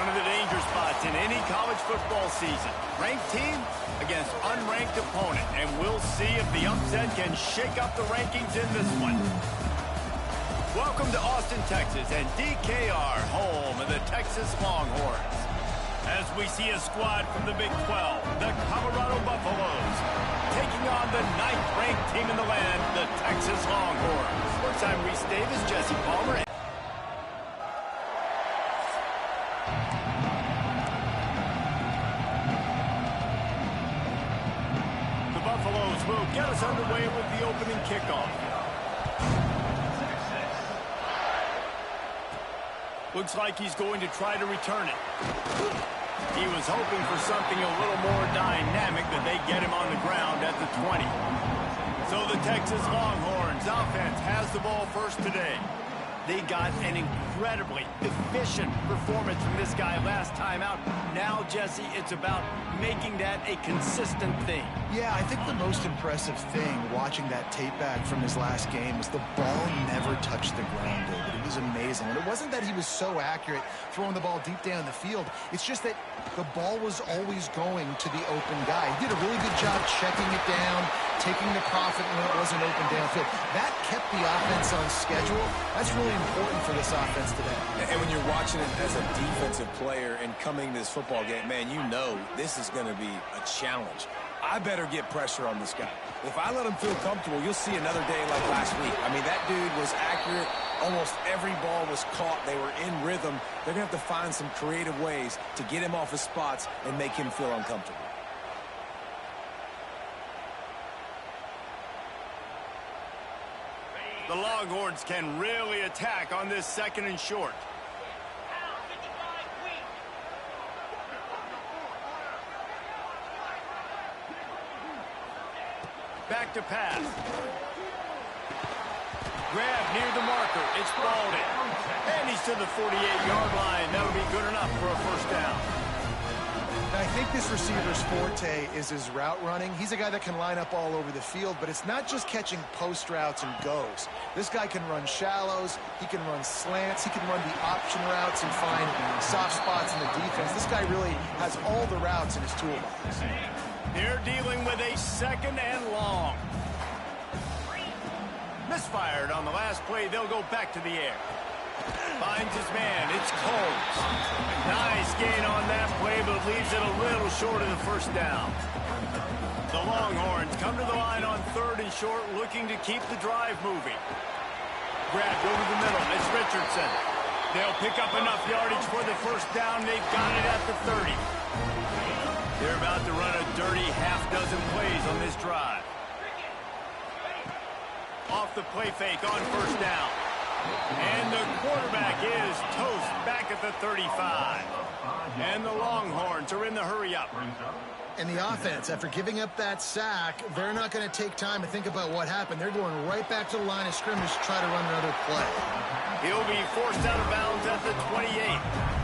One of the danger spots in any college football season. Ranked team against unranked opponent. And we'll see if the upset can shake up the rankings in this one. Welcome to Austin, Texas, and DKR, home of the Texas Longhorns. As we see a squad from the Big 12, the Colorado Buffaloes, taking on the 9th-ranked team in the land, the Texas Longhorns. Sports-Time Reese Davis, Jesse Palmer. The Buffaloes will get us underway with the opening kickoff. Looks like he's going to try to return it. He was hoping for something a little more dynamic, but they get him on the ground at the 20. So the Texas Longhorns offense has the ball first today. They got an incredibly efficient performance from this guy last time out. Now, Jesse, it's about making that a consistent thing. Yeah, I think the most impressive thing watching that tape back from his last game was the ball never touched the ground, David. It was amazing. And it wasn't that he was so accurate throwing the ball deep down the field. It's just that the ball was always going to the open guy. He did a really good job checking it down, taking the profit when it wasn't open downfield. That kept the offense on schedule. That's really important for this offense today. And when you're watching it as a defensive player and coming to this football game, man, you know this is going to be a challenge. I better get pressure on this guy. If I let him feel comfortable, you'll see another day like last week. I mean, that dude was accurate. Almost every ball was caught. They were in rhythm. They're going to have to find some creative ways to get him off his spots and make him feel uncomfortable. The Longhorns can really attack on this 2nd and short. Back to pass. Grab near the marker. It's balled in. And he's to the 48-yard line. That'll be good enough for a first down. I think this receiver's forte is his route running. He's a guy that can line up all over the field, but it's not just catching post routes and goes. This guy can run shallows, he can run slants, he can run the option routes and find soft spots in the defense. This guy really has all the routes in his toolbox. They're dealing with a 2nd and long. Misfired on the last play. They'll go back to the air. Finds his man. It's Combs. Nice gain on that play, but leaves it a little short of the first down. The Longhorns come to the line on 3rd and short, looking to keep the drive moving. Grabbed over the middle. It's Richardson. They'll pick up enough yardage for the first down. They've got it at the 30. They're about to run a dirty half-dozen plays on this drive. Off the play fake on first down. And the quarterback is toast back at the 35. And the Longhorns are in the hurry-up. And the offense, after giving up that sack, they're not going to take time to think about what happened. They're going right back to the line of scrimmage to try to run another play. He'll be forced out of bounds at the 28.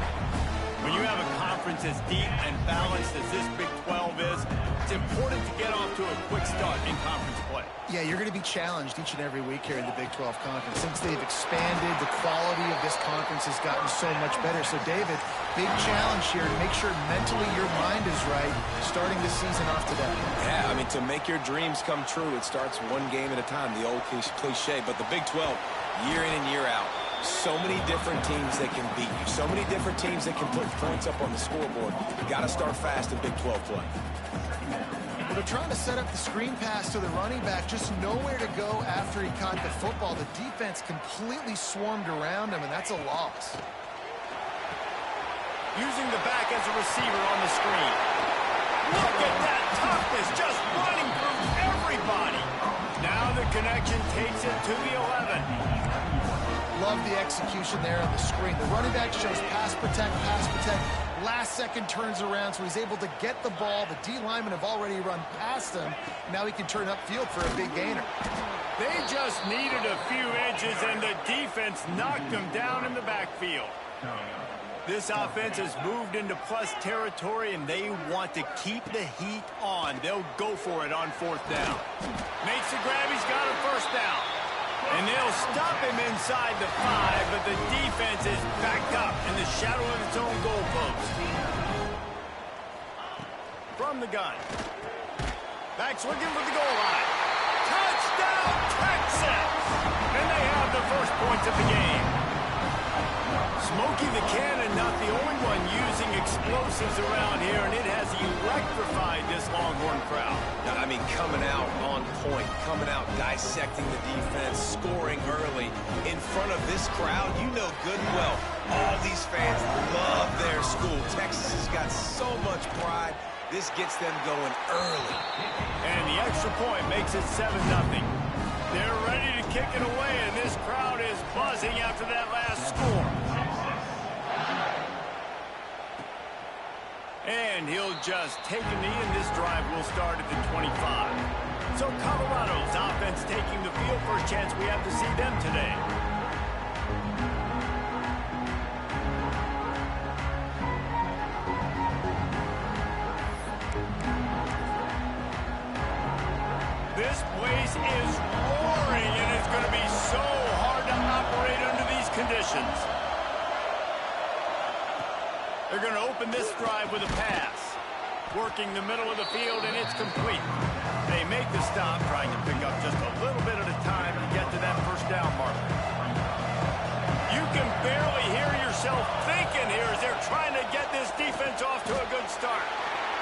When you have a conference as deep and balanced as this Big 12 is, it's important to get off to a quick start in conference play. Yeah, you're going to be challenged each and every week here in the Big 12 Conference. Since they've expanded, the quality of this conference has gotten so much better. So, David, big challenge here to make sure mentally your mind is right starting this season off today. Yeah, I mean, to make your dreams come true, it starts one game at a time, the old cliche. But the Big 12, year in and year out, so many different teams that can beat you. So many different teams that can put points up on the scoreboard. You got to start fast in Big 12 play. Well, they're trying to set up the screen pass to the running back, just nowhere to go after he caught the football. The defense completely swarmed around him, and that's a loss. Using the back as a receiver on the screen. Look at that toughness, just running through everybody. Now the connection takes it to the 11. Love the execution there on the screen. The running back shows pass protect, last second turns around, so he's able to get the ball. The D linemen have already run past him. Now he can turn upfield for a big gainer. They just needed a few inches, and the defense knocked them down in the backfield. This offense has moved into plus territory, and they want to keep the heat on. They'll go for it on 4th down. Makes the grab. He's got a first down. And they'll stop him inside the 5, but the defense is backed up in the shadow of its own goalpost. From the gun. Back's looking for the goal line. Touchdown, Texas! And they have the first points of the game. Smokey the Cannon, not the only one using explosives around here, and it has electrified this Longhorn crowd. I mean, coming out on point, coming out dissecting the defense, scoring early in front of this crowd. You know good and well, all these fans love their school. Texas has got so much pride. This gets them going early. And the extra point makes it 7-0. They're ready to kick it away, and this crowd is buzzing after that last score. And he'll just take a knee, and this drive will start at the 25. So Colorado's offense taking the field. First chance we have to see them today. This place is roaring, and it's going to be so hard to operate under these conditions. They're going to open this drive with a pass. Working the middle of the field, and it's complete. They make the stop, trying to pick up just a little bit at a time to get to that first down marker. You can barely hear yourself thinking here as they're trying to get this defense off to a good start.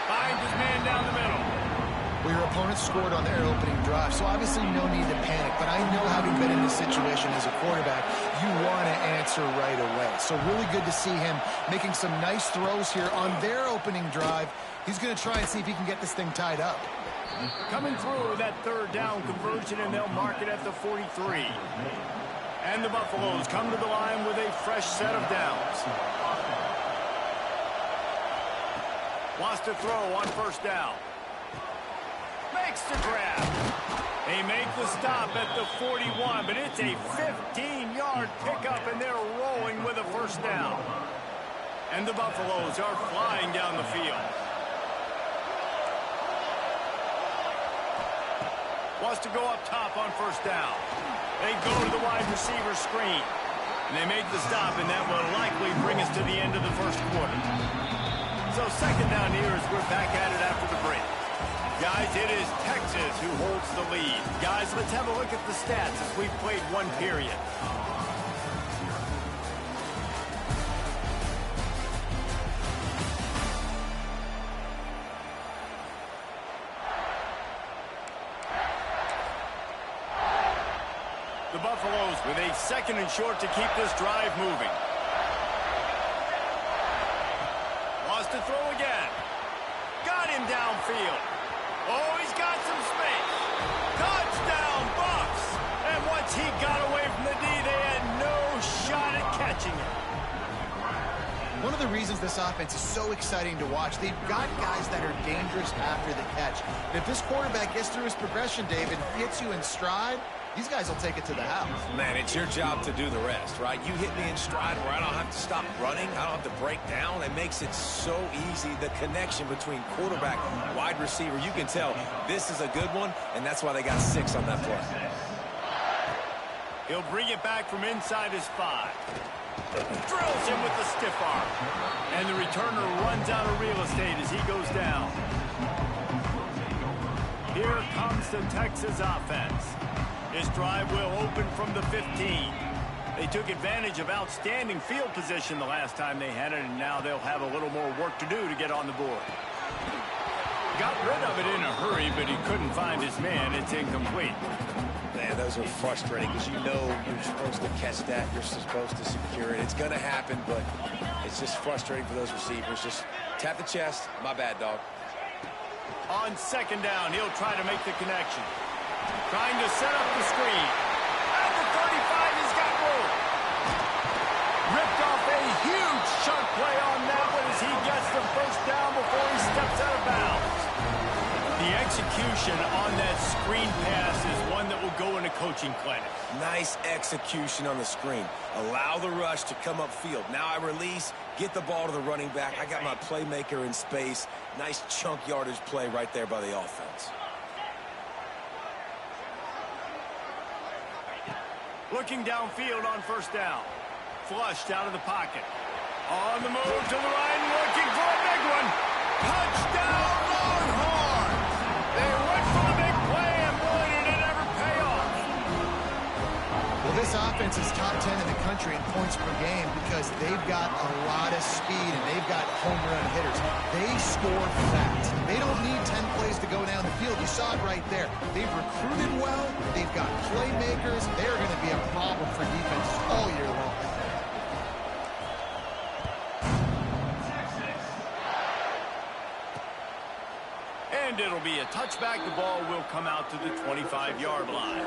Finds his man down the middle. Well, your opponent scored on their opening drive, so obviously no need to panic. But I know, having been in this situation as a quarterback, you want to answer right away. So really good to see him making some nice throws here on their opening drive. He's going to try and see if he can get this thing tied up. Coming through with that third down conversion, and they'll mark it at the 43. And the Buffaloes come to the line with a fresh set of downs. Wants to throw on first down. Makes the grab. They make the stop at the 41, but it's a 15-yard pickup, and they're rolling with a first down. And the Buffaloes are flying down the field. Wants to go up top on first down. They go to the wide receiver screen. And they make the stop, and that will likely bring us to the end of the first quarter. So second down here as we're back at it after the break. Guys, it is Texas who holds the lead. Guys, let's have a look at the stats as we've played one period. The Buffaloes with a second and short to keep this drive moving. Wants to throw again. Got him downfield. Oh, he's got some space. Touchdown, Buffs. And once he got away from the D, they had no shot at catching it. One of the reasons this offense is so exciting to watch, they've got guys that are dangerous after the catch. And if this quarterback gets through his progression, David, hits you in stride, these guys will take it to the house. Man, it's your job to do the rest, right? You hit me in stride where I don't have to stop running. I don't have to break down. It makes it so easy, the connection between quarterback and wide receiver. You can tell this is a good one, and that's why they got 6 on that play. He'll bring it back from inside his 5. Drills him with the stiff arm. And the returner runs out of real estate as he goes down. Here comes the Texas offense. This drive will open from the 15. They took advantage of outstanding field position the last time they had it, and now they'll have a little more work to do to get on the board. Got rid of it in a hurry, but he couldn't find his man. It's incomplete. Man, those are frustrating because you know you're supposed to catch that. You're supposed to secure it. It's going to happen, but it's just frustrating for those receivers. Just tap the chest. My bad, dog. On second down, he'll try to make the connection. Trying to set up the screen. At the 35, he's got room. Ripped off a huge chunk play on that one as he gets the first down before he steps out of bounds. The execution on that screen pass is one that will go in a coaching clinic. Nice execution on the screen. Allow the rush to come upfield. Now I release, get the ball to the running back. I got my playmaker in space. Nice chunk yardage play right there by the offense. Looking downfield on first down. Flushed out of the pocket. On the move to the right, looking for a big one. Touchdown, Longhorns! They went for the big play, and boy, did it ever pay off. Well, this offense is top 10 in the country in points per game because they've got a lot of speed and they've got home run hitters. They score fast. They don't need 10 plays to go down the field. You saw it right there. They've recruited well. They've got playmakers. They're going to be a problem for defenses all year long. And it'll be a touchback. The ball will come out to the 25-yard line.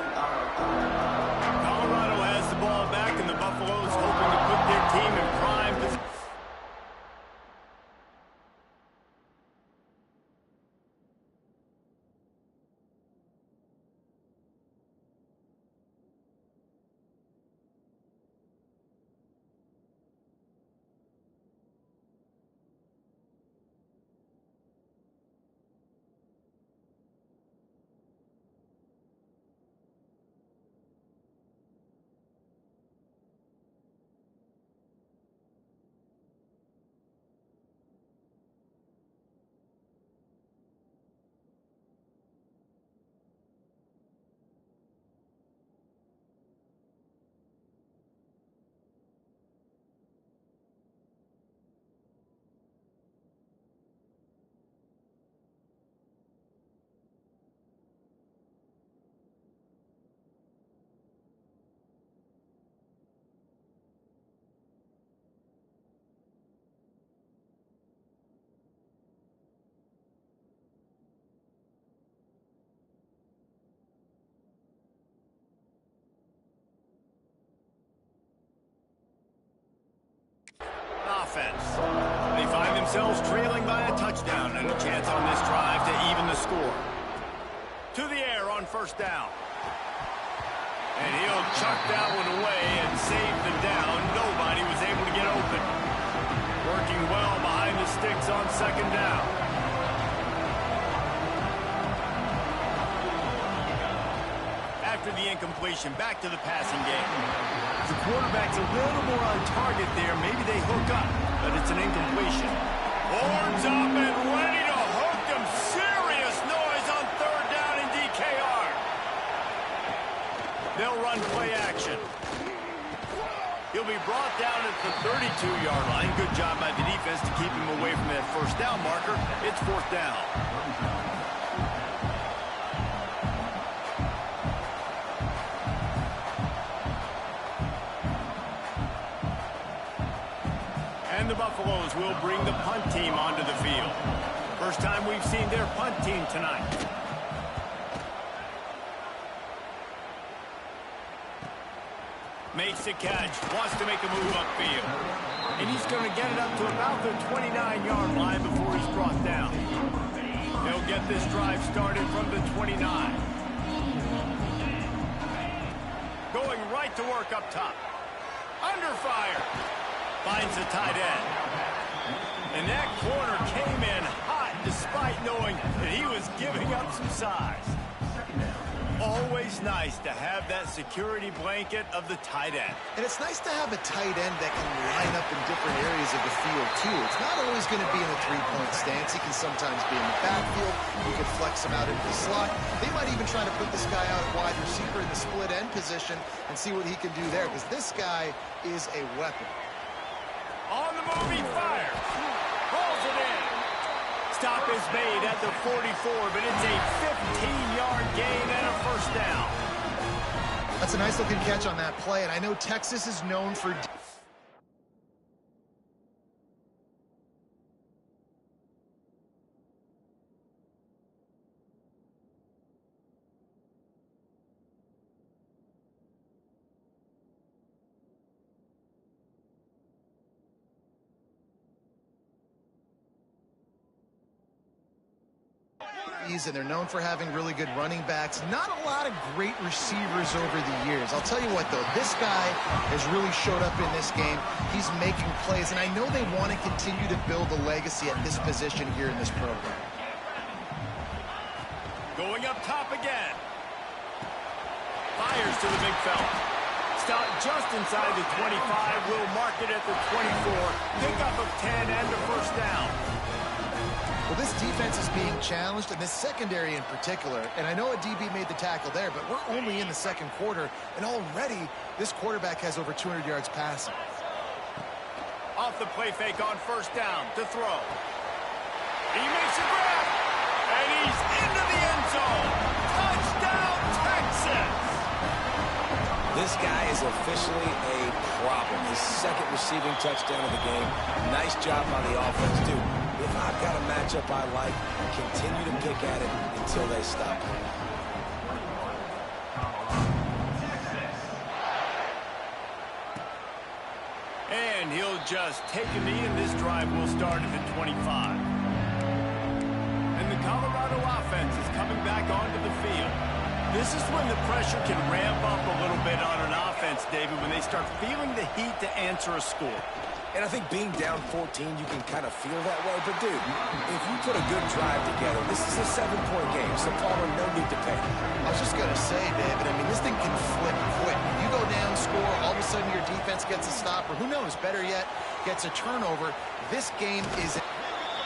Colorado has the ball back, and the Buffaloes hoping to put their team in prime position. Offense. They find themselves trailing by a touchdown and a chance on this drive to even the score. To the air on first down. And he'll chuck that one away and save the down. Nobody was able to get open. Working well behind the sticks on second down. After the incompletion, back to the passing game. The quarterback's a little more on target there. Maybe they hook up, but it's an incompletion. Horns up and ready to hook them. Serious noise on third down in DKR. They'll run play action. He'll be brought down at the 32-yard line. Good job by the defense to keep him away from that first down marker. It's fourth down. The Buffaloes will bring the punt team onto the field. First time we've seen their punt team tonight. Makes the catch, wants to make a move upfield. And he's going to get it up to about the 29-yard line before he's brought down. They'll get this drive started from the 29. Going right to work up top. Under fire. Finds the tight end. And that corner came in hot despite knowing that he was giving up some size. Always nice to have that security blanket of the tight end. And it's nice to have a tight end that can line up in different areas of the field, too. It's not always going to be in a three-point stance. He can sometimes be in the backfield. You could flex him out into the slot. They might even try to put this guy out at wide receiver in the split end position and see what he can do there, because this guy is a weapon. On the move, he fires. Rolls it in. Stop is made at the 44, but it's a 15-yard gain and a first down. That's a nice-looking catch on that play, and I know Texas is known for... and they're known for having really good running backs. Not a lot of great receivers over the years. I'll tell you what, though, this guy has really showed up in this game. He's making plays, and I know they want to continue to build a legacy at this position here in this program. Going up top again. Fires to the big fella. Stop just inside the 25. Will mark it at the 24. Pickup of 10 and the first down. Well, this defense is being challenged, and this secondary in particular. And I know a DB made the tackle there, but we're only in the second quarter, and already this quarterback has over 200 yards passing. Off the play fake on first down to throw. He makes a grab, and he's into the end zone. Touchdown, Texas! This guy is officially a problem. His second receiving touchdown of the game. Nice job on the offense, too. If I've got a matchup I like, continue to pick at it until they stop. And he'll just take a knee, and this drive will start at the 25. And the Colorado offense is coming back onto the field. This is when the pressure can ramp up a little bit on an offense, David, when they start feeling the heat to answer a score. And I think being down 14, you can kind of feel that way. But, dude, if you put a good drive together, this is a 7-point game, so Palmer, no need to panic. I was just going to say, David, I mean, this thing can flip quick. You go down, score, all of a sudden your defense gets a stop, or who knows, better yet, gets a turnover. This game is